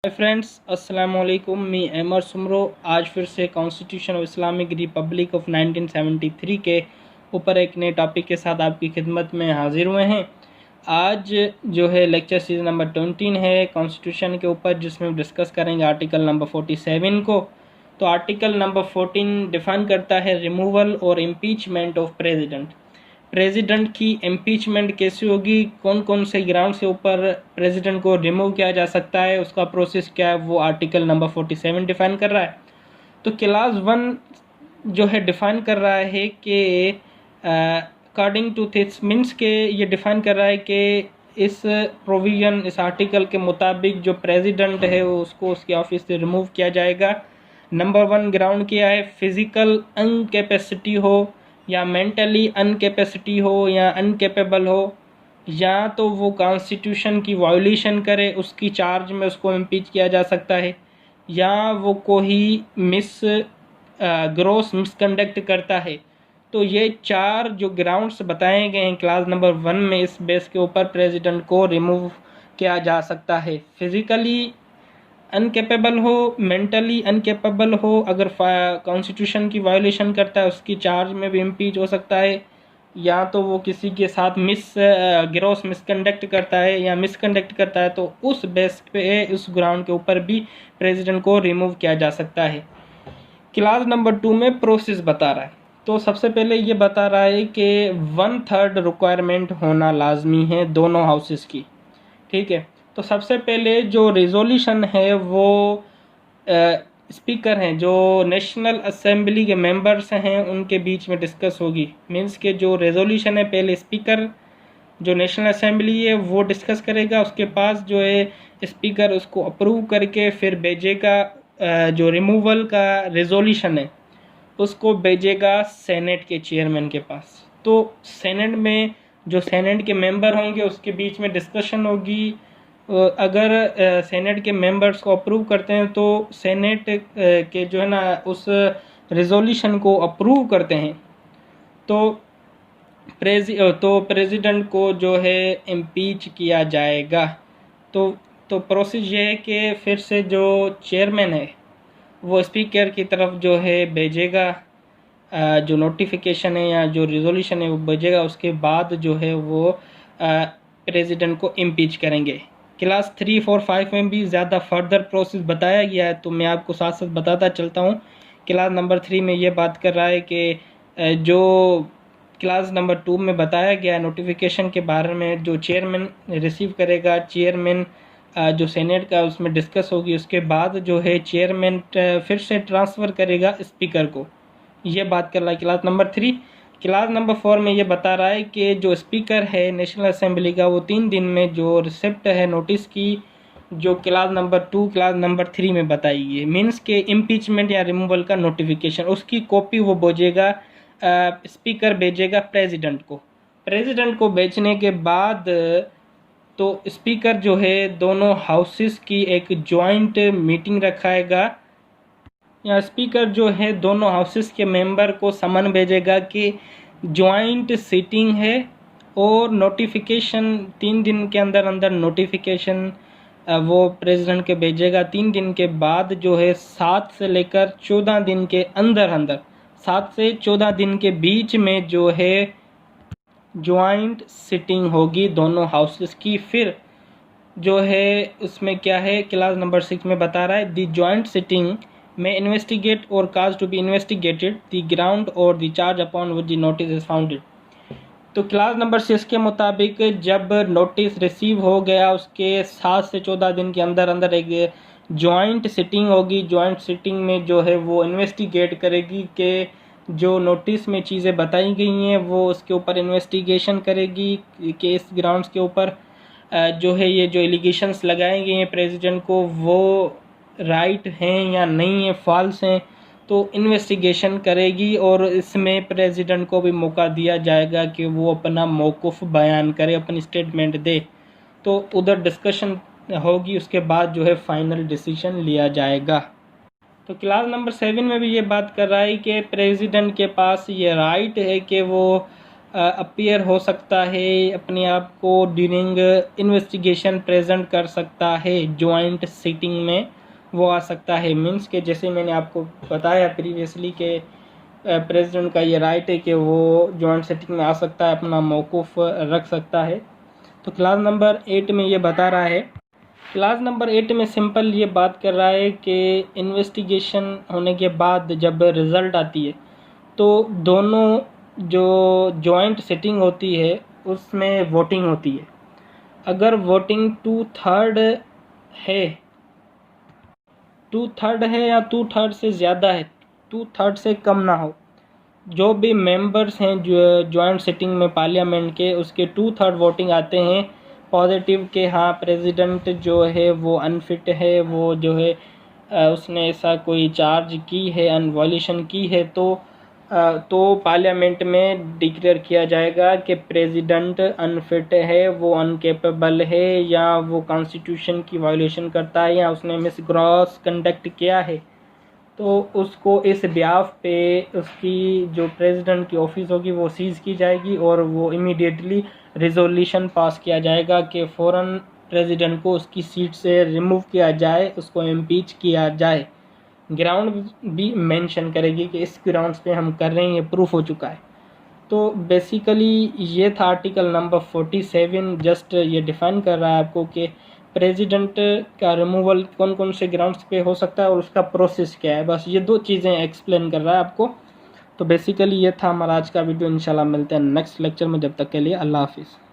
Hi friends, अस्सलाम वालेकुम। मैं एमर सुमरो आज फिर से constitution of Islamic Republic of 1973 के ऊपर एक नए टॉपिक के साथ आपकी खिदमत में हाजिर हुए हैं। आज जो है लेक्चर सीरीज नंबर 20 है कॉन्स्टिट्यूशन के ऊपर, जिसमें डिस्कस करेंगे आर्टिकल नंबर 47 को। तो आर्टिकल नंबर 14 डिफाइन करता है रिमूवल और इम्पीचमेंट ऑफ प्रेसिडेंट की इम्पीचमेंट कैसे होगी, कौन कौन से ग्राउंड के ऊपर प्रेसिडेंट को रिमूव किया जा सकता है, उसका प्रोसेस क्या है, वो आर्टिकल नंबर 47 डिफाइन कर रहा है। तो क्लास 1 जो है डिफाइन कर रहा है कि अकॉर्डिंग टू दिस मीन्स के ये डिफाइन कर रहा है कि इस प्रोविजन, इस आर्टिकल के मुताबिक जो प्रेसिडेंट है उसको उसके ऑफिस से रिमूव किया जाएगा। नंबर 1 ग्राउंड क्या है, फिजिकल अनकैपेसिटी हो या मेंटली अनकैपेसिटी हो या अनकेपेबल हो, या तो वो कॉन्स्टिट्यूशन की वायोलेशन करे, उसकी चार्ज में उसको इम्पीच किया जा सकता है, या वो कोई ग्रोस मिसकंडक्ट करता है। तो ये 4 जो ग्राउंड्स बताए गए हैं क्लास नंबर 1 में, इस बेस के ऊपर प्रेसिडेंट को रिमूव किया जा सकता है। फिजिकली अनकेपेबल हो, मेंटली अनकेपेबल हो, अगर कॉन्स्टिट्यूशन की वायोलेशन करता है उसकी चार्ज में भी इम्पीच हो सकता है, या तो वो किसी के साथ ग्रॉस मिसकंडक्ट करता है या मिसकंडक्ट करता है, तो उस बेस पे उस ग्राउंड के ऊपर भी प्रेसिडेंट को रिमूव किया जा सकता है। क्लास नंबर 2 में प्रोसेस बता रहा है। तो सबसे पहले ये बता रहा है कि 1/3 रिक्वायरमेंट होना लाजमी है दोनों हाउसेस की। ठीक है, तो सबसे पहले जो रिजोल्यूशन है वो स्पीकर हैं, जो नेशनल असेंबली के मेंबर्स हैं, उनके बीच में डिस्कस होगी। मींस के जो रेजोल्यूशन है पहले स्पीकर जो नेशनल असेंबली है वो डिस्कस करेगा, उसके पास जो है स्पीकर उसको अप्रूव करके फिर भेजेगा। जो रिमूवल का रेजोल्यूशन है उसको भेजेगा सेनेट के चेयरमैन के पास। तो सेनेट में जो सेनेट के मेंबर होंगे उसके बीच में डिस्कशन होगी। अगर सेनेट के मेंबर्स को अप्रूव करते हैं तो सेनेट के जो है ना उस रेजोल्यूशन को अप्रूव करते हैं, तो प्रेसिडेंट को जो है इम्पीच किया जाएगा। तो प्रोसेस ये है कि फिर से जो चेयरमैन है वो स्पीकर की तरफ जो है भेजेगा, जो नोटिफिकेशन है या जो रिजोल्यूशन है वो भेजेगा। उसके बाद जो है वो प्रेसिडेंट को इम्पीच करेंगे। क्लास 3, 4, 5 में भी ज़्यादा फर्दर प्रोसेस बताया गया है, तो मैं आपको साथ साथ बताता चलता हूँ। क्लास नंबर 3 में ये बात कर रहा है कि जो क्लास नंबर 2 में बताया गया नोटिफिकेशन के बारे में, जो चेयरमैन रिसीव करेगा, चेयरमैन जो सेनेट का उसमें डिस्कस होगी, उसके बाद जो है चेयरमैन फिर से ट्रांसफ़र करेगा स्पीकर को। ये बात कर रहा है क्लास नंबर 3। क्लास नंबर 4 में ये बता रहा है कि जो स्पीकर है नेशनल असेंबली का वो 3 दिन में जो रिसिप्ट है नोटिस की, जो क्लास नंबर 2 क्लास नंबर 3 में बताई है, मीन्स के इम्पीचमेंट या रिमूवल का नोटिफिकेशन, उसकी कॉपी वो भेजेगा, स्पीकर भेजेगा प्रेसिडेंट को भेजने के बाद तो स्पीकर जो है दोनों हाउसेस की एक जॉइंट मीटिंग रखाएगा, या स्पीकर जो है दोनों हाउसेस के मेंबर को समन भेजेगा कि जॉइंट सीटिंग है, और नोटिफिकेशन 3 दिन के अंदर अंदर नोटिफिकेशन वो प्रेसिडेंट के भेजेगा। 3 दिन के बाद जो है 7 से लेकर 14 दिन के अंदर अंदर 7 से 14 दिन के बीच में जो है जॉइंट सिटिंग होगी दोनों हाउसेस की। फिर जो है उसमें क्या है, क्लास नंबर 6 में बता रहा है द जॉइंट सिटिंग में इन्वेस्टिगेट और cause to be investigated the ground और the charge upon which the notice is founded. तो क्लास नंबर 6 के मुताबिक जब नोटिस रिसीव हो गया उसके 7 से 14 दिन के अंदर अंदर एक जॉइंट सिटिंग होगी। जॉइंट सिटिंग में जो है वो इन्वेस्टिगेट करेगी कि जो नोटिस में चीज़ें बताई गई हैं वो उसके ऊपर इन्वेस्टिगेशन करेगी कि इस ग्राउंड्स के ऊपर जो है ये जो एलिगेशंस लगाए गए हैं प्रेसिडेंट को वो राइट हैं या नहीं है, फॉल्स हैं, तो इन्वेस्टिगेशन करेगी। और इसमें प्रेसिडेंट को भी मौका दिया जाएगा कि वो अपना मौक़िफ़ बयान करे, अपनी स्टेटमेंट दे। तो उधर डिस्कशन होगी, उसके बाद जो है फाइनल डिसीजन लिया जाएगा। तो क्लास नंबर 7 में भी ये बात कर रहा है कि प्रेसिडेंट के पास ये राइट है कि वो अपीयर हो सकता है, अपने आप को ड्यूरिंग इन्वेस्टिगेशन प्रेजेंट कर सकता है जॉइंट सिटिंग में, वो आ सकता है। मीन्स के जैसे मैंने आपको बताया प्रीवियसली कि प्रेसिडेंट का ये राइट है कि वो जॉइंट सिटिंग में आ सकता है, अपना मौकूफ़ रख सकता है। तो क्लास नंबर 8 में ये बता रहा है, क्लास नंबर 8 में सिंपल ये बात कर रहा है कि इन्वेस्टिगेशन होने के बाद जब रिज़ल्ट आती है तो दोनों जो जॉइंट सिटिंग होती है उसमें वोटिंग होती है। अगर वोटिंग 2/3 है, 2/3 है या 2/3 से ज़्यादा है, 2/3 से कम ना हो, जो भी मेंबर्स हैं जो जॉइंट सिटिंग में पार्लियामेंट के, उसके 2/3 वोटिंग आते हैं पॉजिटिव के हाँ प्रेसिडेंट जो है वो अनफिट है, वो जो है उसने ऐसा कोई चार्ज की है, अनवॉल्यूशन की है, तो पार्लियामेंट में डिक्लेयर किया जाएगा कि प्रेसिडेंट अनफिट है, वो अनकेपेबल है, या वो कॉन्स्टिट्यूशन की वायलेशन करता है, या उसने मिस ग्रॉस कंडक्ट किया है। तो उसको इस ब्याफ पे उसकी जो प्रेसिडेंट की ऑफिस होगी वो सीज़ की जाएगी और वो इमीडिएटली रिजोल्यूशन पास किया जाएगा कि फ़ौरन प्रेसिडेंट को उसकी सीट से रिमूव किया जाए, उसको इम्पीच किया जाए। ग्राउंड भी मेंशन करेगी कि इस ग्राउंड्स पे हम कर रहे हैं, ये प्रूफ हो चुका है। तो बेसिकली ये था आर्टिकल नंबर 47, जस्ट ये डिफाइन कर रहा है आपको कि प्रेसिडेंट का रिमूवल कौन कौन से ग्राउंड्स पे हो सकता है और उसका प्रोसेस क्या है। बस ये 2 चीज़ें एक्सप्लेन कर रहा है आपको। तो बेसिकली ये था हमारा आज का वीडियो। इंशाल्लाह मिलते हैं नेक्स्ट लेक्चर में, जब तक के लिए अल्लाह हाफिज़।